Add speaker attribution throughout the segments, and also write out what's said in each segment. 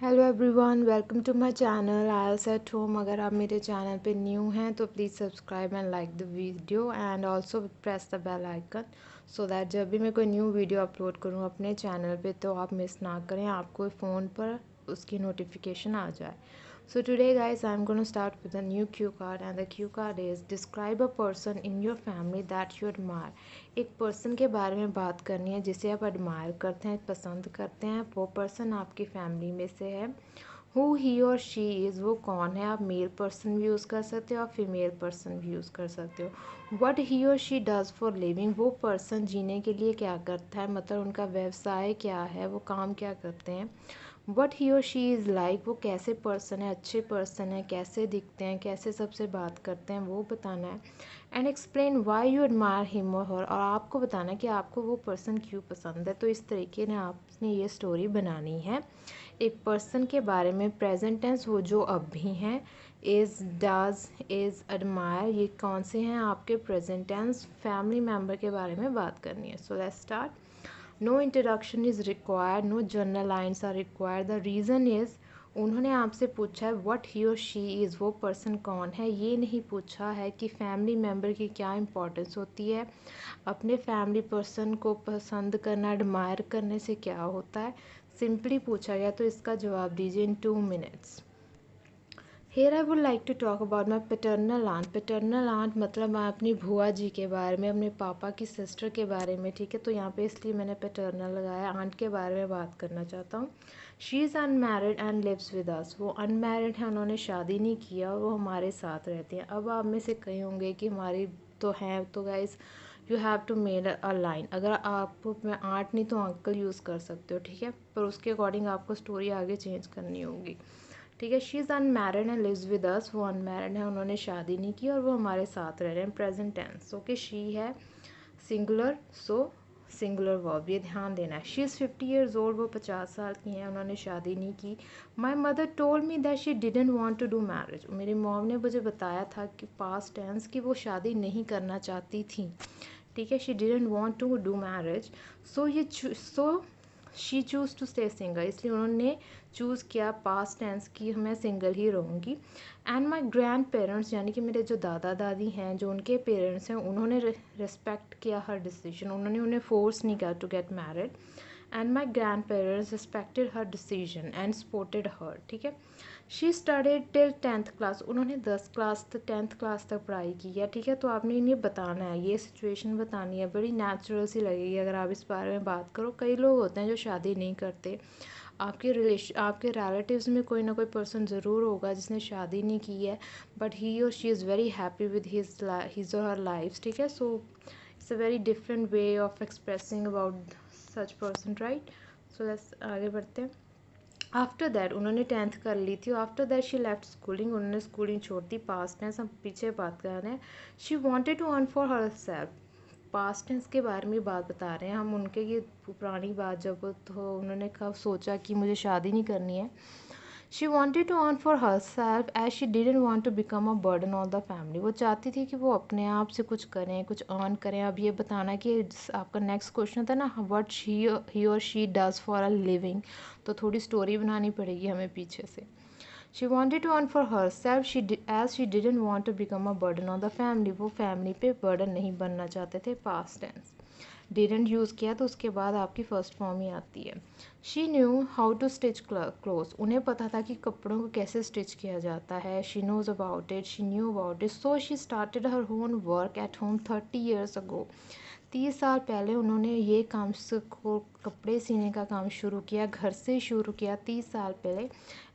Speaker 1: Hello everyone, welcome to my channel isles at home. अगर आप मेरे चैनल पे न्यू हैं तो please subscribe and like the video and also press the bell icon so that जब भी मैं कोई न्यू वीडियो अपलोड करूँ अपने चैनल पे तो आप मिस ना करें, आपको फ़ोन पर उसकी नोटिफिकेशन आ जाए। So today guys, I'm going to start with a new cue card and the cue card is describe a person in your family that you admire। एक पर्सन के बारे में बात करनी है जिसे आप एडमायर करते हैं, पसंद करते हैं। वो पर्सन आपकी फैमिली में से है। हु ही और शी इज़, वो कौन है। आप मेल पर्सन भी यूज़ कर सकते हो, आप फीमेल पर्सन भी यूज़ कर सकते हो। व्हाट ही और शी डज़ फॉर लिविंग, वो पर्सन जीने के लिए क्या करता है, मतलब उनका व्यवसाय क्या है, वो काम क्या करते हैं। वट ही और शी इज़ लाइक, वो कैसे पर्सन है, अच्छे पर्सन है, कैसे दिखते हैं, कैसे सबसे बात करते हैं, वो बताना है। And explain why you admire him और हर, और आपको बताना है कि आपको वो पर्सन क्यों पसंद है। तो इस तरीके ने आपने ये स्टोरी बनानी है एक पर्सन के बारे में। प्रेजेंट टेंस वो जो अब भी हैं, इज़, डज, इज़, एडमायर, ये कौन से हैं आपके प्रेजेंट टेंस। फैमिली मेम्बर के बारे में बात करनी है। So let's start. No introduction is required, no journal lines are required. The reason is, उन्होंने आपसे पूछा है व्हाट ही और शी इज़, वो पर्सन कौन है। ये नहीं पूछा है कि फैमिली मेम्बर की क्या इंपॉर्टेंस होती है, अपने फैमिली पर्सन को पसंद करना, एडमायर करने से क्या होता है। सिंपली पूछा गया, तो इसका जवाब दीजिए in 2 minutes. Here I would like to talk about my paternal aunt. Paternal aunt मतलब मैं अपनी भुआ जी के बारे में, अपने पापा की सिस्टर के बारे में, ठीक है। तो यहाँ पे इसलिए मैंने पैटर्नल लगाया, आंट के बारे में बात करना चाहता हूँ। She is unmarried and lives with us, वो अनमैरिड है, उन्होंने शादी नहीं किया और वो हमारे साथ रहती हैं। अब आप में से कहे होंगे कि हमारी तो हैं, तो guys you have to made a line. अगर आप में आंट नहीं तो अंकल यूज़ कर सकते हो, ठीक है, पर उसके अकॉर्डिंग आपको स्टोरी आगे चेंज करनी होगी, ठीक है। She is unmarried and lives with us, वो अनमैरिड है, उन्होंने शादी नहीं की और वो हमारे साथ रह रहे हैं। Present tense, okay. शी है सिंगुलर, सो सिंगुलर वर्ब, ये ध्यान देना है। शी इज़ 50 ईयर्स ओल्ड, वो 50 साल की हैं, उन्होंने शादी नहीं की। My mother told me that she didn't want to do marriage, मेरी मॉम ने मुझे बताया था कि पास्ट टेंस कि वो शादी नहीं करना चाहती थी, ठीक है। She didn't want to do marriage, so she choose to stay single, इसलिए उन्होंने चूज़ किया पास्ट टेंस कि मैं सिंगल ही रहूँगी। एंड माई ग्रैंड पेरेंट्स, यानी कि मेरे जो दादा दादी हैं, जो उनके पेरेंट्स हैं, उन्होंने रिस्पेक्ट किया हर डिसीजन, उन्होंने उन्हें फोर्स नहीं किया to get married. And my grandparents respected her decision and supported her, ठीक है। She studied till 10th class, उन्होंने 10th क्लास तक पढ़ाई की है, ठीक है। तो आपने इन्हें बताना है, ये सिचुएशन बतानी है, बड़ी नेचुरल सी लगेगी अगर आप इस बारे में बात करो। कई लोग होते हैं जो शादी नहीं करते, आपके रिलेटिव्स में कोई ना कोई पर्सन ज़रूर होगा जिसने शादी नहीं की है, बट ही और she is very happy with his और हर लाइफ, ठीक है। So it's a very different way of expressing about such person, right. So let's आगे बढ़ते हैं। आफ्टर दैट, उन्होंने 10th कर ली थी। After that she left schooling, उन्होंने स्कूलिंग छोड़ दी। पास्ट टेंस, हम पीछे बात कर रहे हैं। She wanted to earn for her self, past tense के बारे में बात बता रहे हैं हम, उनके ये पुरानी बात जब तो उन्होंने कब सोचा कि मुझे शादी नहीं करनी है। She wanted to earn for her self as she didn't want to become a burden on the family, वो चाहती थी कि वो अपने आप से कुछ करें, कुछ अर्न करें। अब ये बताना कि आपका नेक्स्ट क्वेश्चन था ना, व्हाट ही और she does for a living, तो थोड़ी स्टोरी बनानी पड़ेगी हमें पीछे से। She wanted to earn for her self as she didn't want to become a burden on the family, वो फैमिली पे बर्डन नहीं बनना चाहते थे। पास्ट टेंस, डिडेंट यूज़ किया तो उसके बाद आपकी फर्स्ट फॉर्म ही आती है। She knew how to stitch cloth, उन्हें पता था कि कपड़ों को कैसे स्टिच किया जाता है। She knows about it, she knew about it, so she started her own work at home 30 years ago, 30 साल पहले उन्होंने ये काम को कपड़े सीने का काम शुरू किया, घर से शुरू किया 30 साल पहले।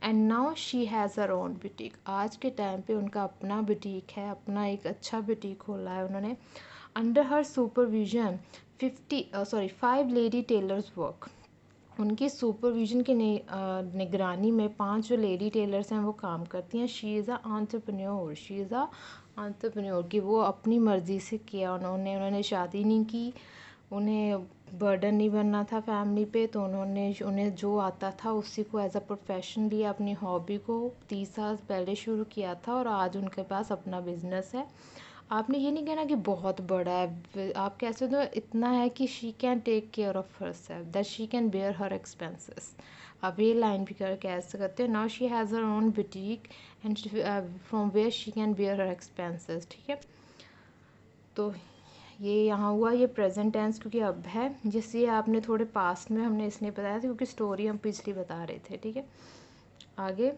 Speaker 1: And now she has her own boutique, आज के टाइम पे उनका अपना बुटीक है, अपना एक अच्छा बुटीक खोला है उन्होंने। Under her supervision 5 lady tailors work, उनकी सुपरविजन की निगरानी में 5 जो लेडी टेलर्स हैं वो काम करती हैं। She is a entrepreneur, she is a entrepreneur, कि वो अपनी मर्ज़ी से किया उन्होंने शादी नहीं की, उन्हें बर्डन नहीं बनना था फैमिली पे, तो उन्हें जो आता था उसी को एज अ प्रोफेशन लिया, अपनी हॉबी को 30 साल पहले शुरू किया था और आज उनके पास अपना बिजनेस है। आपने ये नहीं कहना कि बहुत बड़ा है, आप कैसे तो इतना है कि she can take care of her self, that she can bear her expenses. आप ये लाइन भी कह सकते हो। Now she has her own boutique and from where she can bear her expenses. ठीक है, तो ये यहाँ हुआ, ये प्रेजेंट टेंस क्योंकि अब है, जिससे आपने थोड़े पास्ट में हमने इसलिए बताया था क्योंकि स्टोरी हम पिछली बता रहे थे। ठीक है, आगे,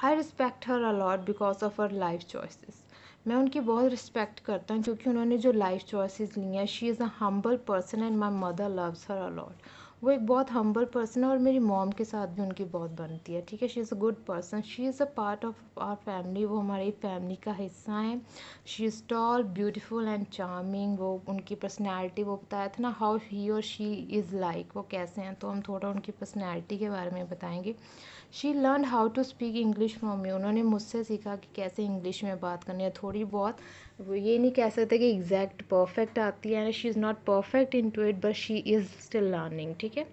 Speaker 1: I respect her a lot because of her life choices. मैं उनकी बहुत रिस्पेक्ट करता हूँ क्योंकि उन्होंने जो लाइफ चॉइसेस ली हैं। She is a humble person and my mother loves her a lot. वो एक बहुत हम्बल पर्सन है और मेरी मॉम के साथ भी उनकी बहुत बनती है। ठीक है, she is a good person, she is a part of our family, वो हमारी फैमिली का हिस्सा है। She is tall, beautiful and charming. वो उनकी पर्सनैलिटी, वो बताया था ना हाउ ही और शी इज़ लाइक, वो कैसे हैं, तो हम थोड़ा उनकी पर्सनैलिटी के बारे में बताएंगे। She learn how to speak English from me. उन्होंने मुझसे सीखा कि कैसे इंग्लिश में बात करनी है, थोड़ी बहुत। वो ये नहीं कह सकते कि एग्जैक्ट परफेक्ट आती है, she is not perfect in to it but she is still learning. ठीक है,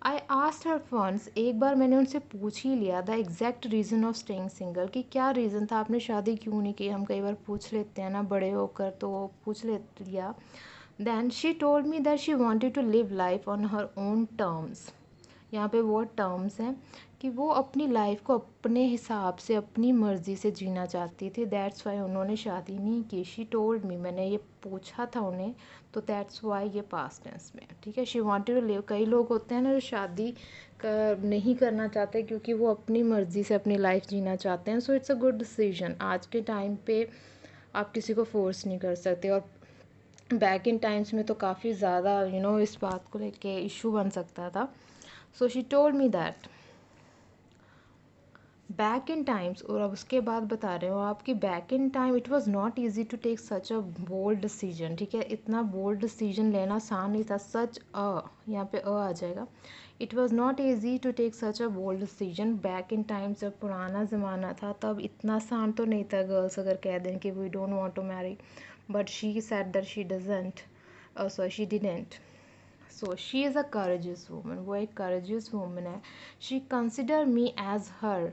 Speaker 1: आई आस्क्ड हर फंड्स, एक बार मैंने उनसे पूछ ही लिया the exact reason of staying single, कि क्या रीज़न था आपने शादी क्यों नहीं की। हम कई बार पूछ लेते हैं ना बड़े होकर, तो वो पूछ लिया। Then she told me that she wanted to live life on her own terms. यहाँ पे वो टर्म्स हैं कि वो अपनी लाइफ को अपने हिसाब से, अपनी मर्ज़ी से जीना चाहती थी। दैट्स वाई उन्होंने शादी नहीं की। शी टोल्ड मी, मैंने ये पूछा था उन्हें, तो दैट्स वाई ये पास्ट टेंस में। ठीक है, शी वांटेड टू लिव। कई लोग होते हैं ना जो शादी नहीं करना चाहते क्योंकि वो अपनी मर्ज़ी से अपनी लाइफ जीना चाहते हैं। So it's a good decision. आज के टाइम पे आप किसी को फोर्स नहीं कर सकते, और बैक इन टाइम्स में तो काफ़ी ज़्यादा इस बात को लेके इशू बन सकता था। So she told me that back in times, और अब उसके बाद बता रहे हो आपकी back in time it was not easy to take such a bold decision. ठीक है, इतना बोल्ड डिसीजन लेना आसान नहीं था। सच अ, यहाँ पे अ आ जाएगा। It was not easy to take such a bold decision back in time, जब पुराना ज़माना था तब इतना आसान तो नहीं था गर्ल्स अगर कह दें कि we don't want to marry, but she said that she doesn't, so she didn't. So she is a courageous woman, वो एक करेजियस वूमन है। She consider me as her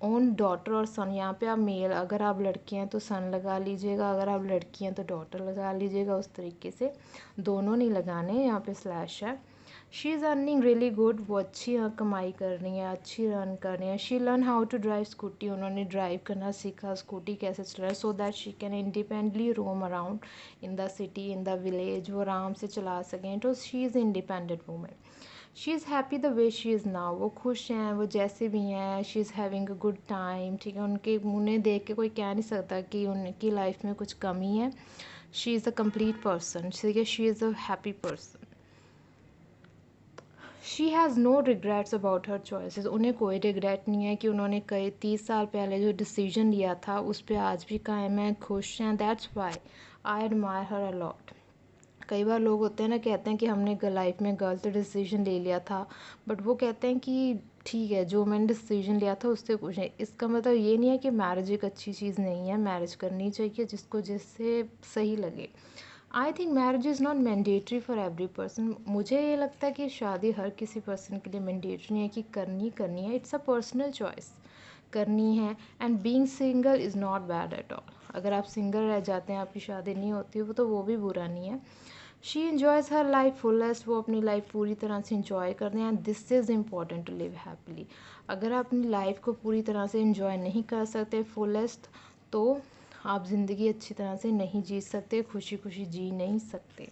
Speaker 1: own daughter और सन। यहाँ पे आप मेल, अगर आप लड़के हैं तो सन लगा लीजिएगा, अगर आप लड़की हैं तो डॉटर लगा लीजिएगा, उस तरीके से दोनों नहीं लगाने, यहाँ पे स्लैश है। She is earning really good, वो अच्छी कमाई कर रही है, अच्छी रन कर रही है। She learn how to drive scooty, उन्होंने ड्राइव करना सीखा, स्कूटी कैसे चलाए, so that she can independently roam around in the city, in the village, वो आराम से चला सकें। तो she is independent women. She is happy the way she is now, वो खुश हैं, वो जैसे भी हैं। She is having a good time. ठीक है, उनके उन्हें देख के कोई कह नहीं सकता कि उनकी लाइफ में कुछ कमी है। She is a complete person. ठीक है, she is a happy person. She has no regrets about her choices, उन्हें कोई रिग्रेट नहीं है कि उन्होंने कई 30 साल पहले जो डिसीजन लिया था उस पर आज भी कायम है, खुश हैं। That's why I admire her a lot. कई बार लोग होते हैं ना, कहते हैं कि हमने लाइफ में गलत डिसीजन ले लिया था, बट वो कहते हैं कि ठीक है जो मैंने डिसीजन लिया था उससे कुछ नहीं। इसका मतलब ये नहीं है कि मैरिज एक अच्छी चीज़ नहीं है, मैरिज करनी चाहिए जिसको जिससे सही लगे। I think marriage is not mandatory for every person. मुझे ये लगता है कि शादी हर किसी पर्सन के लिए मैंडेटरी नहीं है कि करनी है। इट्स अ पर्सनल चॉइस, करनी है। And being single is not bad at all. अगर आप सिंगल रह जाते हैं, आपकी शादी नहीं होती, वो भी बुरा नहीं है। She enjoys her life fullest, वो अपनी लाइफ पूरी तरह से इंजॉय करते हैं। This is important to live happily. अगर आप अपनी लाइफ को पूरी तरह से इंजॉय नहीं कर सकते फुलेस्ट, तो आप ज़िंदगी अच्छी तरह से नहीं जी सकते, खुशी खुशी जी नहीं सकते।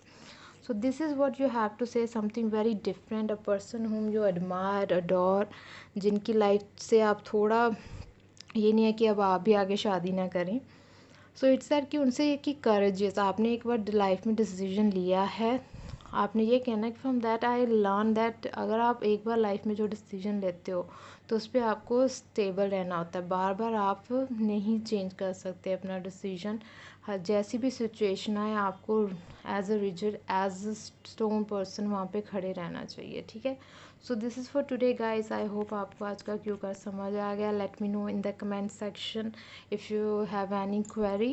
Speaker 1: So this is what you have to say, something very different, a person whom you admire, adore, जिनकी लाइफ से आप थोड़ा, ये नहीं है कि अब आप भी आगे शादी ना करें। सो इट्स दैट कि उनसे ये कि करेजियस, आपने एक बार लाइफ में डिसीजन लिया है, आपने ये कहना है कि from that I learn that अगर आप एक बार लाइफ में जो डिसीजन लेते हो तो उस पर आपको स्टेबल रहना होता है। बार बार आप नहीं चेंज कर सकते अपना डिसीजन। हर जैसी भी सिचुएशन आए आपको as a rigid, as a stone person वहाँ पे खड़े रहना चाहिए। ठीक है, so this is for today guys. I hope आपको आज का क्यू कर समझ आ गया। Let me know in the comment section if you have any query,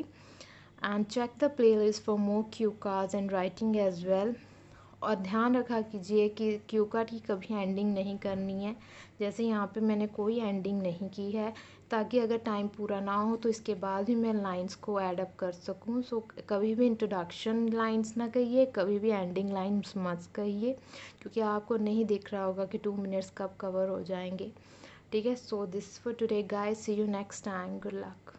Speaker 1: and check the playlist for more cue cards and writing as well. और ध्यान रखा कीजिए कि क्यू कार्ड की कभी एंडिंग नहीं करनी है। जैसे यहाँ पे मैंने कोई एंडिंग नहीं की है, ताकि अगर टाइम पूरा ना हो तो इसके बाद भी मैं लाइंस को ऐड अप कर सकूँ। सो कभी भी इंट्रोडक्शन लाइंस ना कहिए, कभी भी एंडिंग लाइंस मत कहिए, क्योंकि आपको नहीं दिख रहा होगा कि 2 मिनट्स कब कवर हो जाएंगे। ठीक है, so this for today guys, see you next time, good luck.